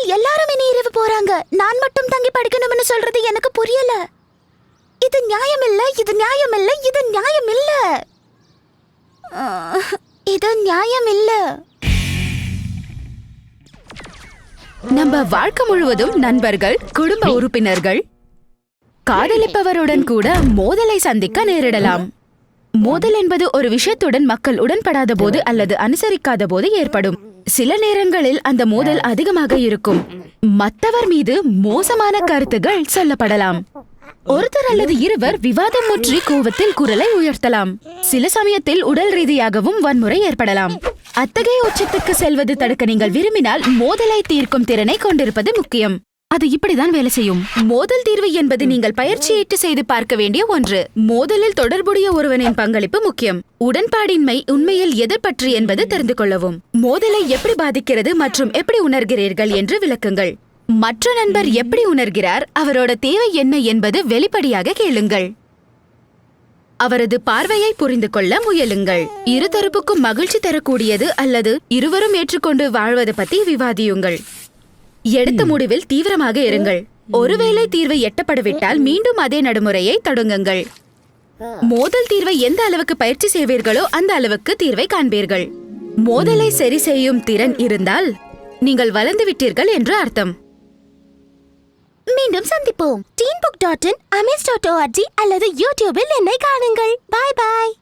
ஆனால் எல்லாரும் இனி இரவு போறாங்க. நான் மட்டும் தங்கி படிக்கணும்னு சொல்றது எனக்கு புரியல. இது நியாயம் இல்ல, இது நியாயம் இல்ல, இது நியாயம் இல்ல, இது நியாயம் இல்ல. நம்ம வாழ்க்கை முழுவதும் நண்பர்கள், குடும்ப உறுப்பினர்கள், காதலிப்பவருடன் கூட மோதலை சந்திக்க நேரிடலாம். மோதல் என்பது ஒரு விஷயத்துடன் மக்கள் உடன்படாத போது அல்லது அனுசரிக்காத போது ஏற்படும். சில நேரங்களில் அந்த மோதல் அதிகமாக இருக்கும். மற்றவர் மீது மோசமான கருத்துகள் சொல்லப்படலாம். ஒருத்தர் அல்லது இருவர் விவாதம் முற்றி கோவத்தில் குரலை உயர்த்தலாம். சில சமயத்தில் உடல் ரீதியாகவும் வன்முறை ஏற்படலாம். அத்தகைய உச்சத்துக்கு செல்வது தடுக்க நீங்கள் விரும்பினால் மோதலை தீர்க்கும் திறனை கொண்டிருப்பது முக்கியம். அது இப்படிதான் வேலை செய்யும். மோதல் தீர்வு என்பது நீங்கள் பயிற்சியிட்டு செய்து பார்க்க வேண்டிய ஒன்று. மோதலில் தொடர்புடைய ஒருவனின் பங்களிப்பு முக்கியம். உடன்பாடின்மை உண்மையில் எது பற்றி என்பது தெரிந்து கொள்ளவும். மோதலை எப்படி பாதிக்கிறது மற்றும் எப்படி உணர்கிறீர்கள் என்று விளக்குங்கள். மற்ற நண்பர் எப்படி உணர்கிறார், அவரோட தேவை என்ன என்பது வெளிப்படையாக கேளுங்கள். அவரது பார்வையை புரிந்து கொள்ள முயலுங்கள். இருதரப்புக்கும் மகிழ்ச்சி தரக்கூடியது அல்லது இருவரும் ஏற்றுக்கொண்டு வாழ்வது பற்றி விவாதியுங்கள். எடுத்த முடிவில் தீவிரமாக இருங்கள். ஒருவேளை தீர்வு எட்டப்படவிட்டால் மீண்டும் அதே நடைமுறையை தொடங்குங்கள். மோதல் தீர்வை எந்த அளவுக்கு பயிற்சி செய்வீர்களோ அந்த அளவுக்கு தீர்வை காண்பீர்கள். மோதலை சரி செய்யும் திறன் இருந்தால் நீங்கள் வளர்ந்து விட்டீர்கள் என்று அர்த்தம். மீண்டும் சந்திப்போம். teenbook.in, amaze.org அல்லது யூடியூபில் என்னை காணுங்கள். பாய் பாய்.